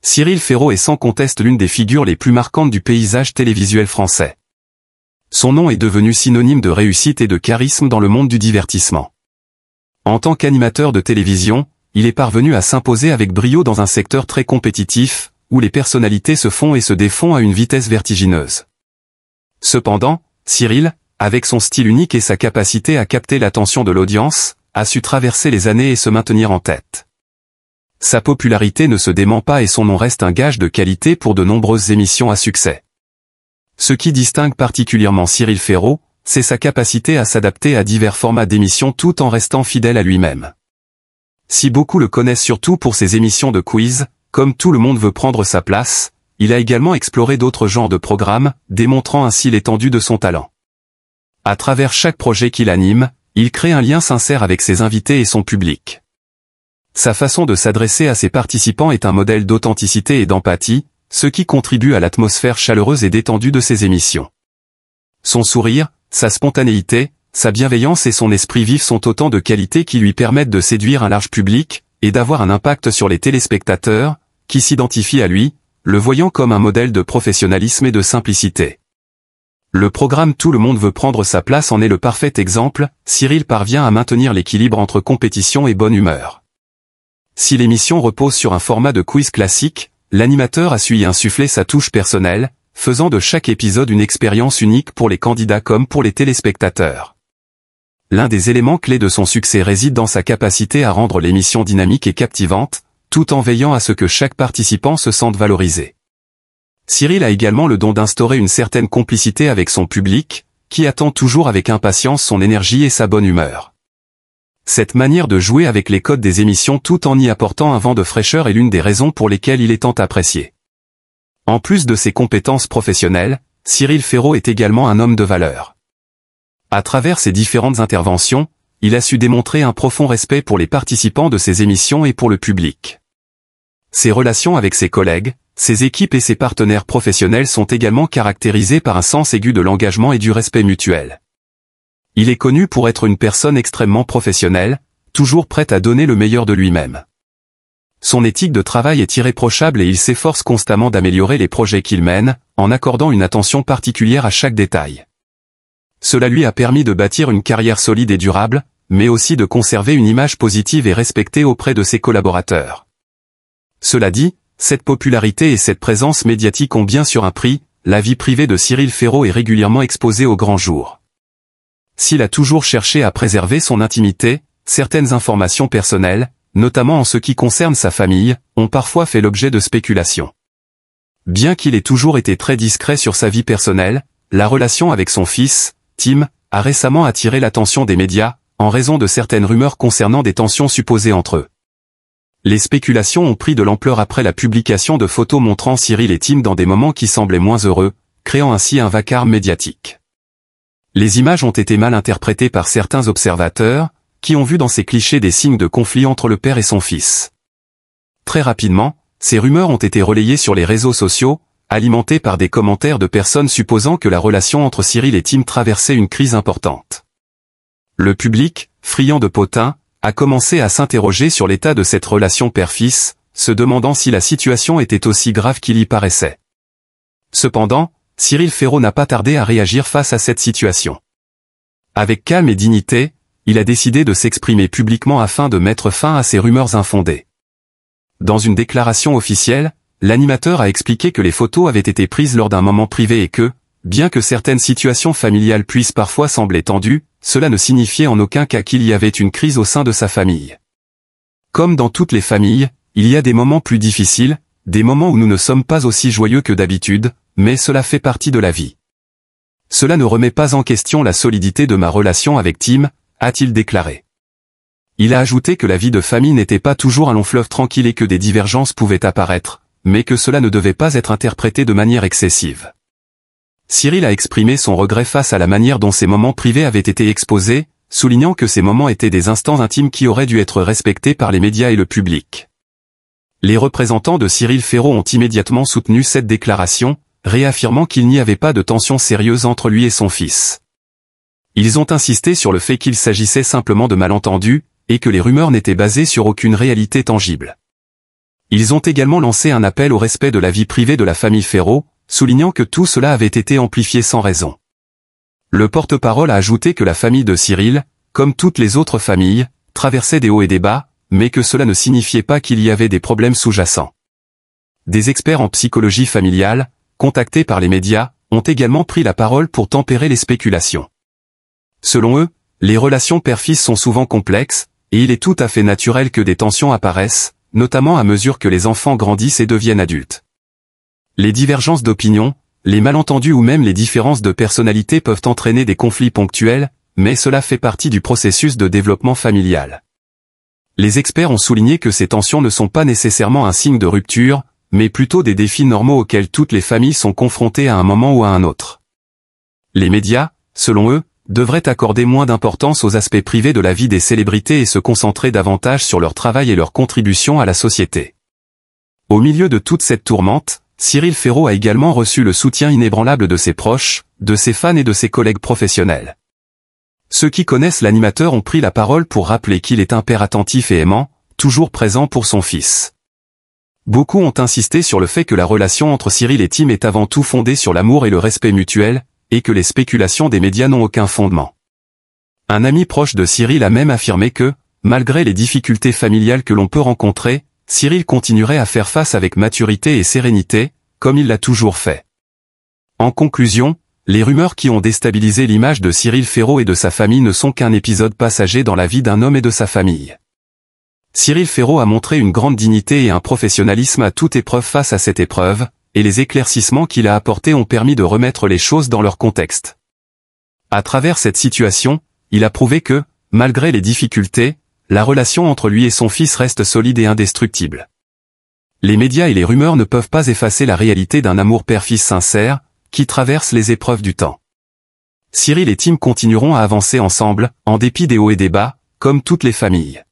Cyril Ferraud est sans conteste l'une des figures les plus marquantes du paysage télévisuel français. Son nom est devenu synonyme de réussite et de charisme dans le monde du divertissement. En tant qu'animateur de télévision, il est parvenu à s'imposer avec brio dans un secteur très compétitif, où les personnalités se font et se défont à une vitesse vertigineuse. Cependant, Cyril, avec son style unique et sa capacité à capter l'attention de l'audience, a su traverser les années et se maintenir en tête. Sa popularité ne se dément pas et son nom reste un gage de qualité pour de nombreuses émissions à succès. Ce qui distingue particulièrement Cyril Ferraud, c'est sa capacité à s'adapter à divers formats d'émissions tout en restant fidèle à lui-même. Si beaucoup le connaissent surtout pour ses émissions de quiz, comme Tout le monde veut prendre sa place, il a également exploré d'autres genres de programmes, démontrant ainsi l'étendue de son talent. À travers chaque projet qu'il anime, il crée un lien sincère avec ses invités et son public. Sa façon de s'adresser à ses participants est un modèle d'authenticité et d'empathie, ce qui contribue à l'atmosphère chaleureuse et détendue de ses émissions. Son sourire, sa spontanéité, sa bienveillance et son esprit vif sont autant de qualités qui lui permettent de séduire un large public, et d'avoir un impact sur les téléspectateurs, qui s'identifient à lui, le voyant comme un modèle de professionnalisme et de simplicité. Le programme Tout le monde veut prendre sa place en est le parfait exemple. Cyril parvient à maintenir l'équilibre entre compétition et bonne humeur. Si l'émission repose sur un format de quiz classique, l'animateur a su y insuffler sa touche personnelle, faisant de chaque épisode une expérience unique pour les candidats comme pour les téléspectateurs. L'un des éléments clés de son succès réside dans sa capacité à rendre l'émission dynamique et captivante, tout en veillant à ce que chaque participant se sente valorisé. Cyril a également le don d'instaurer une certaine complicité avec son public, qui attend toujours avec impatience son énergie et sa bonne humeur. Cette manière de jouer avec les codes des émissions tout en y apportant un vent de fraîcheur est l'une des raisons pour lesquelles il est tant apprécié. En plus de ses compétences professionnelles, Cyril Ferraud est également un homme de valeur. À travers ses différentes interventions, il a su démontrer un profond respect pour les participants de ses émissions et pour le public. Ses relations avec ses collègues, ses équipes et ses partenaires professionnels sont également caractérisées par un sens aigu de l'engagement et du respect mutuel. Il est connu pour être une personne extrêmement professionnelle, toujours prête à donner le meilleur de lui-même. Son éthique de travail est irréprochable et il s'efforce constamment d'améliorer les projets qu'il mène, en accordant une attention particulière à chaque détail. Cela lui a permis de bâtir une carrière solide et durable, mais aussi de conserver une image positive et respectée auprès de ses collaborateurs. Cela dit, cette popularité et cette présence médiatique ont bien sûr un prix. La vie privée de Cyril Ferraud est régulièrement exposée au grand jour. S'il a toujours cherché à préserver son intimité, certaines informations personnelles, notamment en ce qui concerne sa famille, ont parfois fait l'objet de spéculations. Bien qu'il ait toujours été très discret sur sa vie personnelle, la relation avec son fils, Tim, a récemment attiré l'attention des médias, en raison de certaines rumeurs concernant des tensions supposées entre eux. Les spéculations ont pris de l'ampleur après la publication de photos montrant Cyril et Tim dans des moments qui semblaient moins heureux, créant ainsi un vacarme médiatique. Les images ont été mal interprétées par certains observateurs, qui ont vu dans ces clichés des signes de conflit entre le père et son fils. Très rapidement, ces rumeurs ont été relayées sur les réseaux sociaux, alimentées par des commentaires de personnes supposant que la relation entre Cyril et Tim traversait une crise importante. Le public, friand de potins, a commencé à s'interroger sur l'état de cette relation père-fils, se demandant si la situation était aussi grave qu'il y paraissait. Cependant, Cyril Ferraud n'a pas tardé à réagir face à cette situation. Avec calme et dignité, il a décidé de s'exprimer publiquement afin de mettre fin à ces rumeurs infondées. Dans une déclaration officielle, l'animateur a expliqué que les photos avaient été prises lors d'un moment privé et que, bien que certaines situations familiales puissent parfois sembler tendues, cela ne signifiait en aucun cas qu'il y avait une crise au sein de sa famille. Comme dans toutes les familles, il y a des moments plus difficiles, des moments où nous ne sommes pas aussi joyeux que d'habitude, mais cela fait partie de la vie. Cela ne remet pas en question la solidité de ma relation avec Tim, a-t-il déclaré. Il a ajouté que la vie de famille n'était pas toujours un long fleuve tranquille et que des divergences pouvaient apparaître, mais que cela ne devait pas être interprété de manière excessive. Cyril a exprimé son regret face à la manière dont ces moments privés avaient été exposés, soulignant que ces moments étaient des instants intimes qui auraient dû être respectés par les médias et le public. Les représentants de Cyril Ferraud ont immédiatement soutenu cette déclaration, réaffirmant qu'il n'y avait pas de tension sérieuse entre lui et son fils. Ils ont insisté sur le fait qu'il s'agissait simplement de malentendus, et que les rumeurs n'étaient basées sur aucune réalité tangible. Ils ont également lancé un appel au respect de la vie privée de la famille Ferraud, soulignant que tout cela avait été amplifié sans raison. Le porte-parole a ajouté que la famille de Cyril, comme toutes les autres familles, traversait des hauts et des bas, mais que cela ne signifiait pas qu'il y avait des problèmes sous-jacents. Des experts en psychologie familiale, contactés par les médias, ont également pris la parole pour tempérer les spéculations. Selon eux, les relations père-fils sont souvent complexes, et il est tout à fait naturel que des tensions apparaissent, notamment à mesure que les enfants grandissent et deviennent adultes. Les divergences d'opinion, les malentendus ou même les différences de personnalité peuvent entraîner des conflits ponctuels, mais cela fait partie du processus de développement familial. Les experts ont souligné que ces tensions ne sont pas nécessairement un signe de rupture, mais plutôt des défis normaux auxquels toutes les familles sont confrontées à un moment ou à un autre. Les médias, selon eux, devraient accorder moins d'importance aux aspects privés de la vie des célébrités et se concentrer davantage sur leur travail et leur contribution à la société. Au milieu de toute cette tourmente, Cyril Ferraud a également reçu le soutien inébranlable de ses proches, de ses fans et de ses collègues professionnels. Ceux qui connaissent l'animateur ont pris la parole pour rappeler qu'il est un père attentif et aimant, toujours présent pour son fils. Beaucoup ont insisté sur le fait que la relation entre Cyril et Tim est avant tout fondée sur l'amour et le respect mutuel, et que les spéculations des médias n'ont aucun fondement. Un ami proche de Cyril a même affirmé que, malgré les difficultés familiales que l'on peut rencontrer, Cyril continuerait à faire face avec maturité et sérénité, comme il l'a toujours fait. En conclusion, les rumeurs qui ont déstabilisé l'image de Cyril Ferraud et de sa famille ne sont qu'un épisode passager dans la vie d'un homme et de sa famille. Cyril Ferraud a montré une grande dignité et un professionnalisme à toute épreuve face à cette épreuve, et les éclaircissements qu'il a apportés ont permis de remettre les choses dans leur contexte. À travers cette situation, il a prouvé que, malgré les difficultés, la relation entre lui et son fils reste solide et indestructible. Les médias et les rumeurs ne peuvent pas effacer la réalité d'un amour père-fils sincère, qui traverse les épreuves du temps. Cyril et Tim continueront à avancer ensemble, en dépit des hauts et des bas, comme toutes les familles.